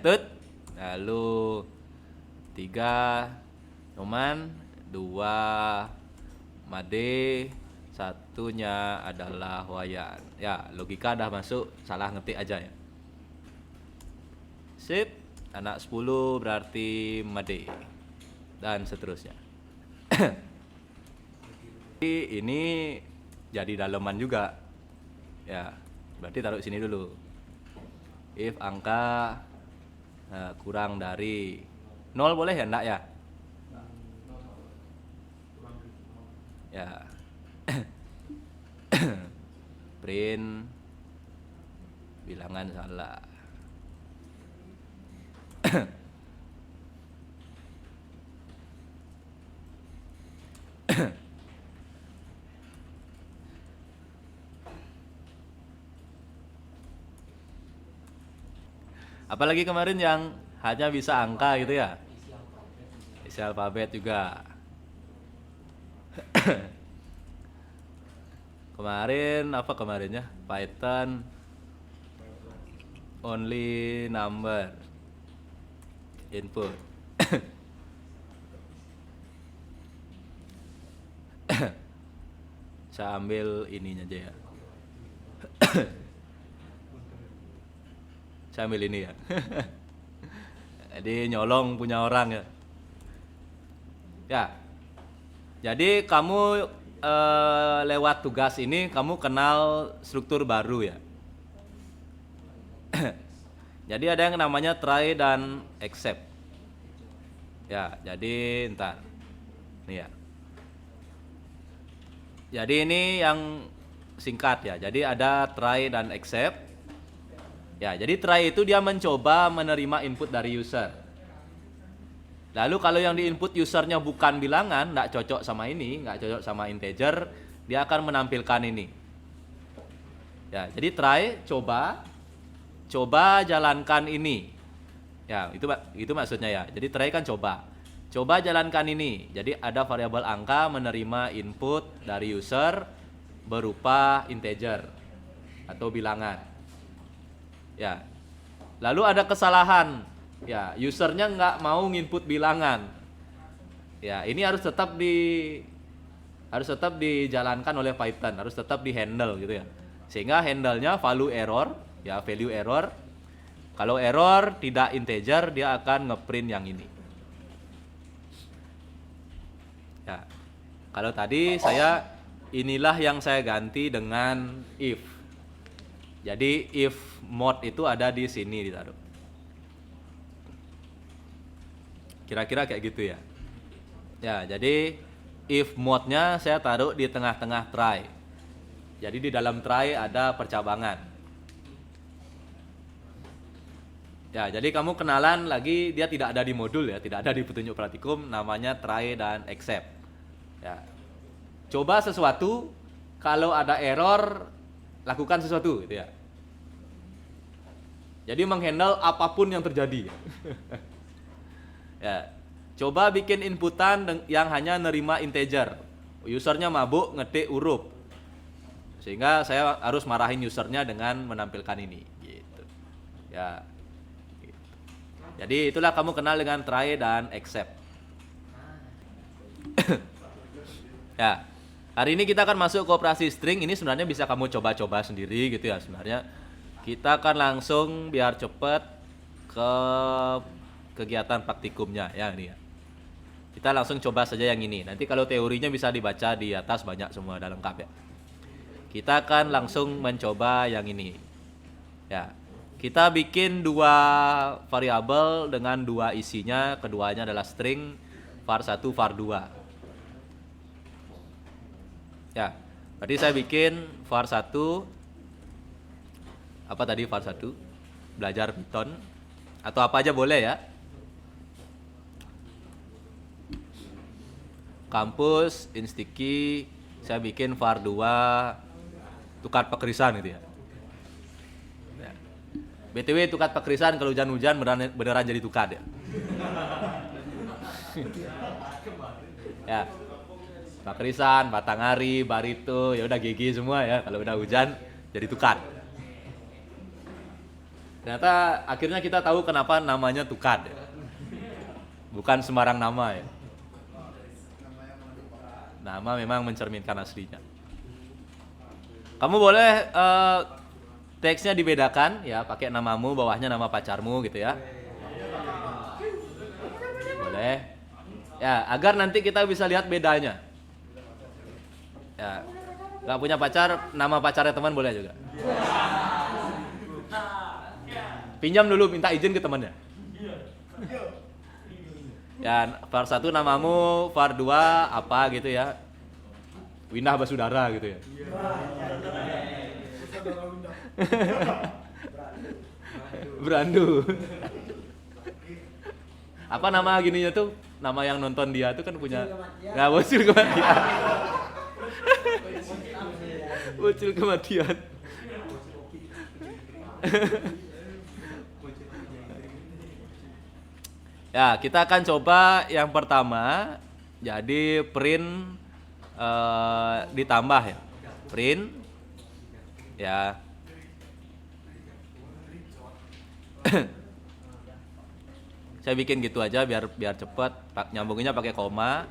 tut, lalu 3 Noman, 2 Made, satunya adalah Wayan. Ya, logika dah masuk, salah ngetik aja ya. Sip, anak 10 berarti Made. Dan seterusnya. Ini jadi daleman juga. Ya, berarti taruh sini dulu. If angka kurang dari 0 boleh ya enggak ya? Ya. Print bilangan salah. Apalagi kemarin yang hanya bisa angka gitu ya. Isi alfabet juga. Kemarin apa kemarinnya? Python only number input. Saya ambil ininya aja ya. Saya ambil ini ya. Jadi nyolong punya orang ya. Ya. Jadi kamu lewat tugas ini kamu kenal struktur baru ya. Jadi ada yang namanya try dan except. Ya, jadi entar. Nih ya. Jadi ini yang singkat ya. Jadi ada try dan except. Ya, jadi try itu dia mencoba menerima input dari user. Lalu kalau yang di input usernya bukan bilangan, nggak cocok sama ini, nggak cocok sama integer, dia akan menampilkan ini. Ya, jadi try, coba jalankan ini. Ya, itu maksudnya ya. Jadi try kan coba jalankan ini. Jadi ada variabel angka menerima input dari user berupa integer atau bilangan. Ya, lalu ada kesalahan. Ya, usernya nggak mau nginput bilangan. Ya, ini harus tetap dijalankan oleh Python, harus tetap di handle gitu ya. Sehingga handle-nya value error, ya value error. Kalau error tidak integer, dia akan ngeprint yang ini. Ya, kalau tadi inilah yang saya ganti dengan if. Jadi if mode itu ada di sini ditaruh. Kira-kira kayak gitu ya. Ya, jadi if mode-nya saya taruh di tengah-tengah try. Jadi di dalam try ada percabangan. Ya, jadi kamu kenalan lagi, dia tidak ada di modul ya, tidak ada di petunjuk praktikum, namanya try dan except. Ya. Coba sesuatu, kalau ada error lakukan sesuatu gitu ya. Jadi menghandle apapun yang terjadi. Ya, coba bikin inputan yang hanya nerima integer. Usernya mabuk ngetik huruf, sehingga saya harus marahin usernya dengan menampilkan ini. Gitu. Ya. Gitu. Jadi itulah kamu kenal dengan try dan except. Ya. Hari ini kita akan masuk ke operasi string. Ini sebenarnya bisa kamu coba-coba sendiri gitu ya sebenarnya. Kita akan langsung biar cepet ke kegiatan praktikumnya ya ini ya. Kita langsung coba saja yang ini. Nanti kalau teorinya bisa dibaca di atas banyak semua, udah lengkap ya. Kita akan langsung mencoba yang ini. Ya. Kita bikin 2 variabel dengan 2 isinya, keduanya adalah string var1 var2. Ya. Berarti saya bikin var1 apa tadi var1? Belajar Python atau apa aja boleh ya. Kampus, Instiki, saya bikin var2 tukar pekrisan gitu ya. BTW tukar pekrisan kalau hujan-hujan beneran jadi tukar ya. Ya. Pekrisan, Batanghari, Barito, ya udah GG semua ya kalau udah hujan jadi tukar. Ternyata akhirnya kita tahu kenapa namanya tukad ya. Bukan sembarang nama ya. Nama memang mencerminkan aslinya. Kamu boleh teksnya dibedakan ya, pakai namamu, bawahnya nama pacarmu gitu ya. Boleh. Ya, agar nanti kita bisa lihat bedanya. Ya. Gak punya pacar, nama pacarnya teman boleh juga. Pinjam dulu, minta izin ke temannya. Ya, var 1 namamu, var 2 apa gitu ya. Windah Basudara gitu ya. Brandu. Apa nama gininya tuh? Nama yang nonton dia tuh kan punya. Nah, Bocil Kematian. Bocil Kematian. Ya, kita akan coba yang pertama. Jadi print ditambah ya. Print ya. Saya bikin gitu aja biar cepat. Nyambunginnya pakai koma.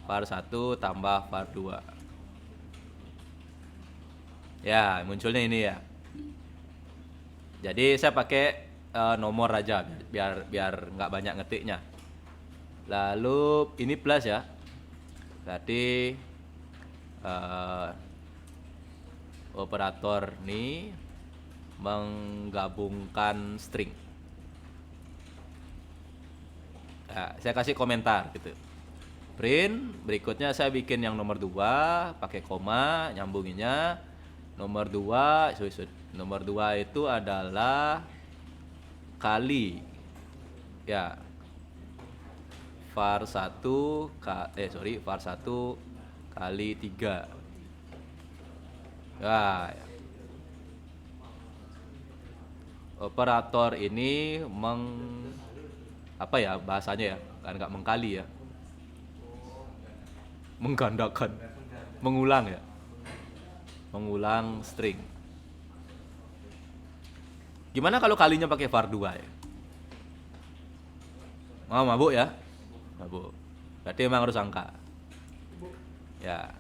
Var 1 tambah var 2. Ya, munculnya ini ya. Jadi saya pakai nomor aja biar nggak banyak ngetiknya. Lalu ini plus ya. Berarti operator ini menggabungkan string. Nah, saya kasih komentar gitu. Print, berikutnya saya bikin yang nomor 2 pakai koma, nyambunginnya. Nomor 2 itu adalah kali ya var 1 var 1 kali 3. Ya. Operator ini apa ya bahasanya ya? Kan enggak mengkali ya. Menggandakan. Mengulang ya. Mengulang string. Gimana kalau kalinya pakai var 2 ya? Mau mabuk ya? Mabuk. Berarti memang harus angka. Ya.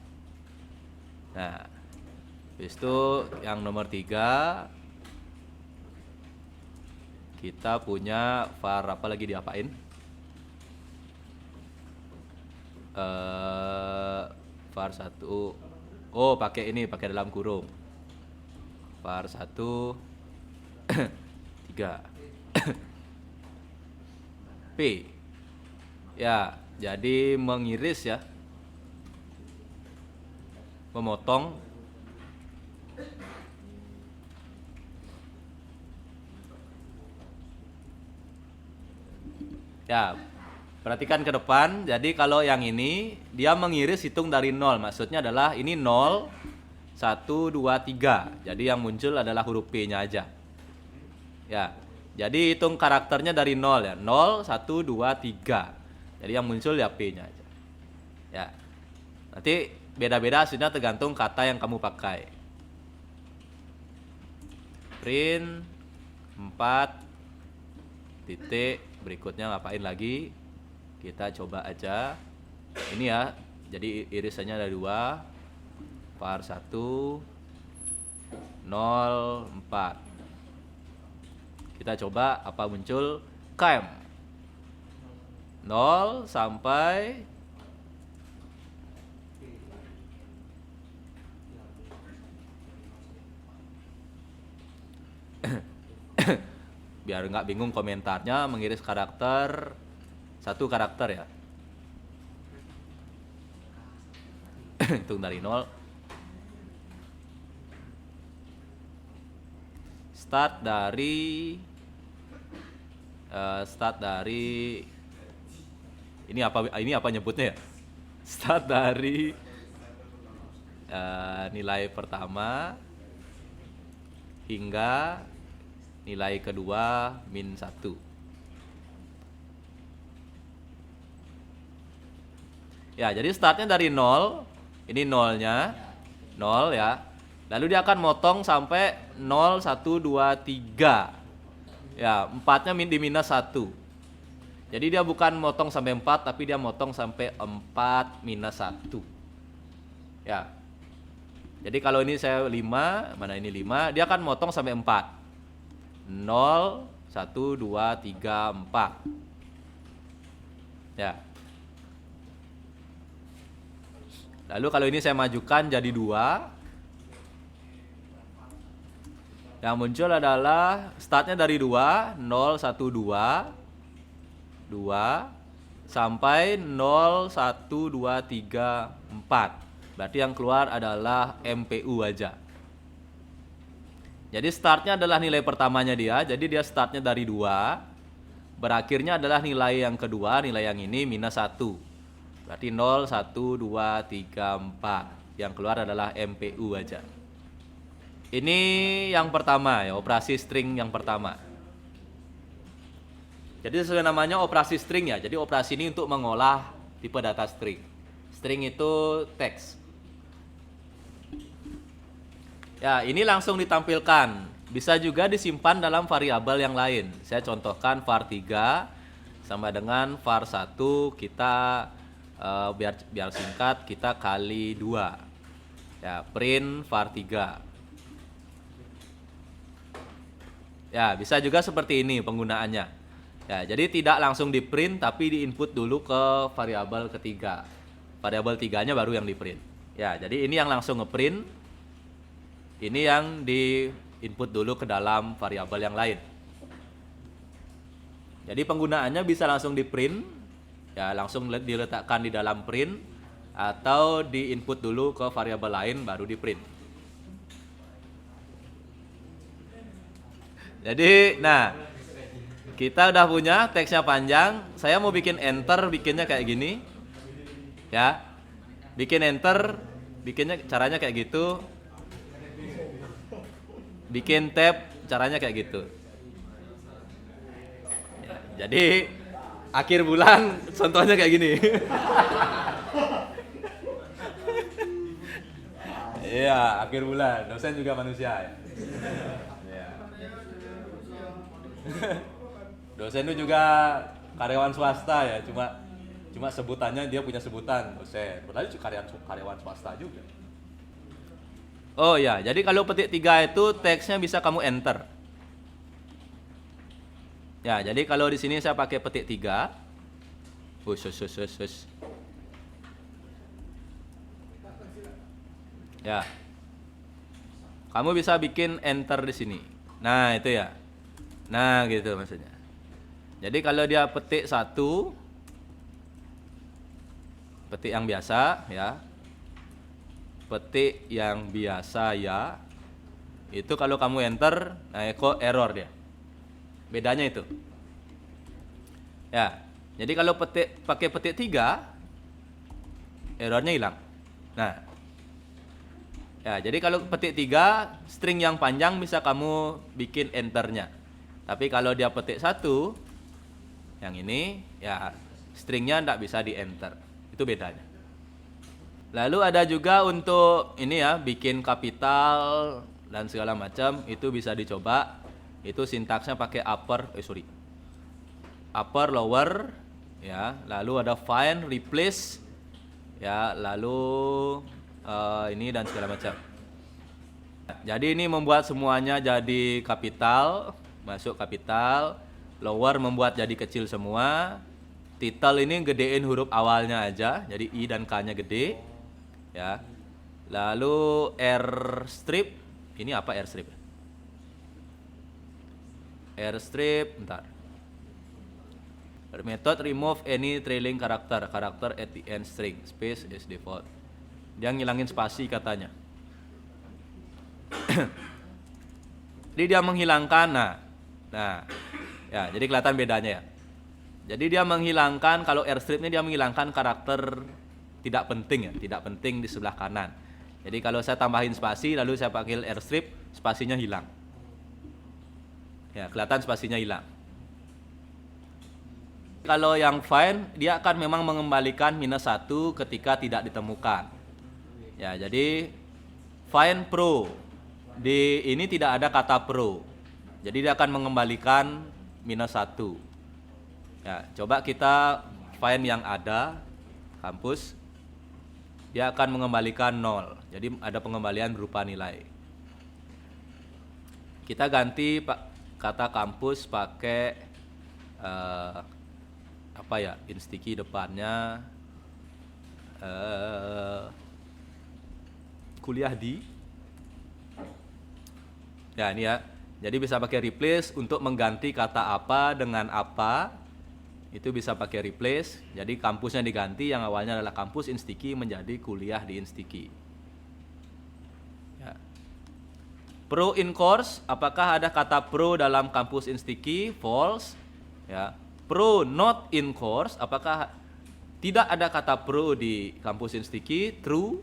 Nah. Habis itu yang nomor 3 kita punya var apa lagi diapain? Var 1. Oh, pakai ini, pakai dalam kurung. Var 1 3 P. Ya, jadi mengiris ya. Memotong. Ya, perhatikan ke depan. Jadi kalau yang ini dia mengiris hitung dari 0. Maksudnya adalah ini 0 1 2 3. Jadi yang muncul adalah huruf P-nya aja. Ya. Jadi hitung karakternya dari 0 ya. 0 1 2 3. Jadi yang muncul ya P-nya aja. Ya. Nanti beda-beda hasilnya tergantung kata yang kamu pakai. Print 4 titik, berikutnya ngapain lagi? Kita coba aja. Ini ya. Jadi irisannya ada 2. Var 1 0 4. Kita coba apa muncul? KM 0 sampai biar nggak bingung komentarnya, mengiris karakter 1 karakter ya. Hitung dari 0. Start dari ini apa nyebutnya ya? Start dari nilai pertama hingga nilai kedua min 1. Ya, jadi startnya dari 0. Ini 0-nya 0 ya. Lalu dia akan motong sampai 0 1 2 3. Ya, 4-nya di minus 1. Jadi dia bukan motong sampai 4, tapi dia motong sampai 4 minus 1. Ya. Jadi kalau ini saya 5, mana ini 5, dia akan motong sampai 4. 0, 1, 2, 3, 4. Ya. Lalu kalau ini saya majukan jadi 2. Yang muncul adalah startnya dari 2, 0, 1, 2, 2, sampai 0, 1, 2, 3, 4. Berarti yang keluar adalah MPU aja. Jadi startnya adalah nilai pertamanya dia, jadi dia startnya dari 2, berakhirnya adalah nilai yang kedua, nilai yang ini minus 1. Berarti 0, 1, 2, 3, 4. Yang keluar adalah MPU aja. Ini yang pertama ya, operasi string yang pertama. Jadi sesuai namanya operasi string ya. Jadi operasi ini untuk mengolah tipe data string. String itu teks. Ya, ini langsung ditampilkan. Bisa juga disimpan dalam variabel yang lain. Saya contohkan var3 sama dengan var1 kita biar singkat kita kali 2. Ya, print var3. Ya, bisa juga seperti ini penggunaannya. Ya, jadi tidak langsung di print tapi di input dulu ke variabel ketiga. Variabel 3-nya baru yang di print. Ya, jadi ini yang langsung ngeprint. Ini yang di input dulu ke dalam variabel yang lain. Jadi penggunaannya bisa langsung di print, ya langsung diletakkan di dalam print atau di input dulu ke variabel lain baru di print. Jadi, nah, kita udah punya teksnya panjang. Saya mau bikin enter, bikinnya kayak gini, ya. Bikin enter, bikinnya caranya kayak gitu. Bikin tab, caranya kayak gitu. Ya, jadi akhir bulan contohnya kayak gini. Iya, akhir bulan. Dosen juga manusia ya. Dosen itu juga karyawan swasta ya, cuma sebutannya dia punya sebutan dosen. Padahal itu karyawan swasta juga. Oh ya, jadi kalau petik 3 itu teksnya bisa kamu enter. Ya, jadi kalau di sini saya pakai petik 3. Ya. Kamu bisa bikin enter di sini. Nah, itu ya. Nah, gitu maksudnya. Jadi kalau dia petik 1, petik yang biasa ya. Petik yang biasa ya. Itu kalau kamu enter, nah kok error dia. Bedanya itu. Ya. Jadi kalau pakai petik 3, errornya hilang. Nah. Ya, jadi kalau petik 3, string yang panjang bisa kamu bikin enternya. Tapi kalau dia petik 1, yang ini, ya stringnya tidak bisa di enter. Itu bedanya. Lalu ada juga untuk ini ya, bikin kapital dan segala macam, itu bisa dicoba. Itu sintaksnya pakai upper, lower, ya. Lalu ada find, replace, ya. Lalu ini dan segala macam. Jadi ini membuat semuanya jadi kapital. Masuk kapital, lower membuat jadi kecil semua, title ini gedein huruf awalnya aja, jadi I dan K-nya gede, ya. Lalu R strip, ini apa R strip? R strip, bentar. Method remove any trailing character at the end string, space is default. Dia ngilangin spasi katanya. Jadi dia menghilangkan, nah, ya, jadi kelihatan bedanya ya. Jadi dia menghilangkan, kalau R strip ini dia menghilangkan karakter tidak penting ya, tidak penting di sebelah kanan. Jadi kalau saya tambahin spasi, lalu saya pakai R strip, spasinya hilang. Ya, kelihatan spasinya hilang. Kalau yang find, dia akan memang mengembalikan -1 ketika tidak ditemukan. Ya, jadi find pro. Di ini tidak ada kata pro. Jadi dia akan mengembalikan -1. Ya, coba kita find yang ada kampus. Dia akan mengembalikan 0. Jadi ada pengembalian berupa nilai. Kita ganti kata kampus pakai apa ya? Instiki depannya kuliah di. Ya, ini ya. Jadi bisa pakai replace untuk mengganti kata apa dengan apa. Itu bisa pakai replace. Jadi kampusnya diganti, yang awalnya adalah kampus Instiki menjadi kuliah di Instiki. Ya. Pro in course, apakah ada kata pro dalam kampus Instiki? False. Ya. Pro not in course, apakah tidak ada kata pro di kampus Instiki? True.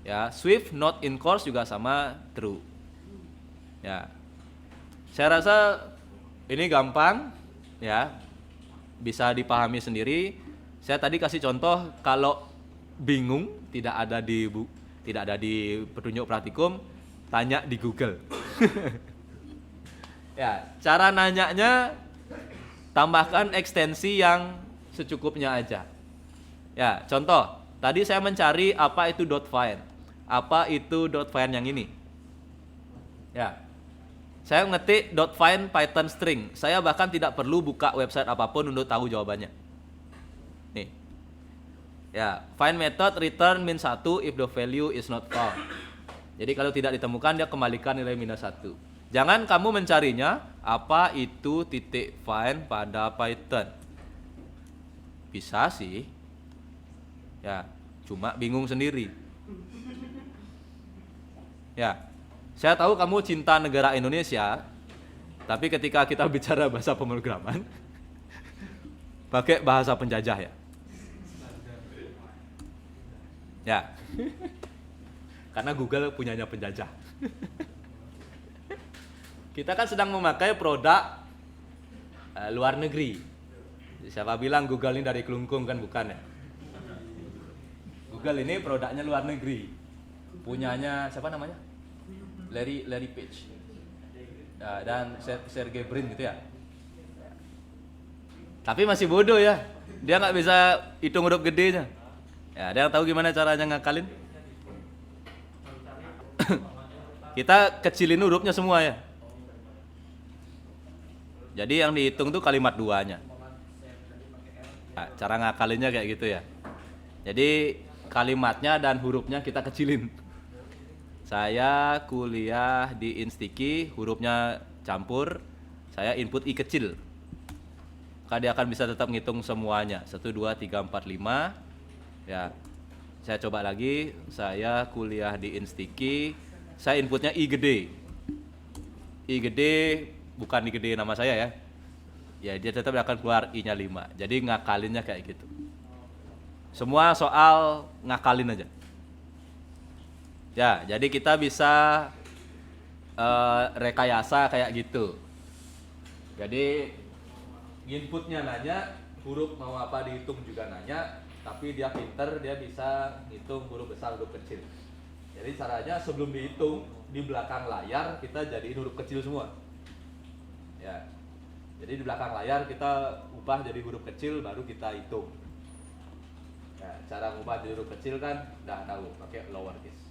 Ya, Swift not in course juga sama, true. Ya. Saya rasa ini gampang, ya. Bisa dipahami sendiri. Saya tadi kasih contoh, kalau bingung tidak ada di petunjuk praktikum, tanya di Google. Ya, cara nanyanya tambahkan ekstensi yang secukupnya aja. Ya, contoh, tadi saya mencari apa itu .find. Apa itu .find yang ini? Ya. Saya ngetik .find Python string. Saya bahkan tidak perlu buka website apapun untuk tahu jawabannya. Nih. Ya, find method return -1 if the value is not found. Jadi kalau tidak ditemukan dia kembalikan nilai -1. Jangan kamu mencarinya apa itu titik find pada Python. Bisa sih. Ya, cuma bingung sendiri. Ya. Saya tahu kamu cinta negara Indonesia, tapi ketika kita bicara bahasa pemrograman, pakai bahasa penjajah ya. Ya, karena Google punyanya penjajah. Kita kan sedang memakai produk luar negeri. Siapa bilang Google ini dari Kelungkung, kan bukan ya? Google ini produknya luar negeri. Punyanya siapa namanya? Larry Page dan Sergey Brin gitu ya. Tapi masih bodoh ya, dia nggak bisa hitung huruf gedenya. Ya, ada yang tahu gimana caranya ngakalin? Kita kecilin hurufnya semua ya. Jadi yang dihitung tuh kalimat duanya. Nah, cara ngakalinnya kayak gitu ya. Jadi kalimatnya dan hurufnya kita kecilin. Saya kuliah di Instiki, hurufnya campur, saya input I kecil. Maka dia akan bisa tetap ngitung semuanya. 1, 2, 3, 4, 5. Ya, saya coba lagi, saya kuliah di Instiki, saya inputnya I gede. I gede, bukan I gede nama saya ya. Ya, dia tetap akan keluar I-nya 5. Jadi ngakalinnya kayak gitu. Semua soal ngakalin aja. Ya, jadi kita bisa rekayasa kayak gitu. Jadi inputnya nanya, huruf mau apa dihitung juga nanya, tapi dia pinter, dia bisa ngitung huruf besar, huruf kecil. Jadi caranya sebelum dihitung, di belakang layar kita jadiin huruf kecil semua. Ya, jadi di belakang layar kita ubah jadi huruf kecil, baru kita hitung. Ya, cara ngubah jadi huruf kecil kan udah tahu, pakai lowercase.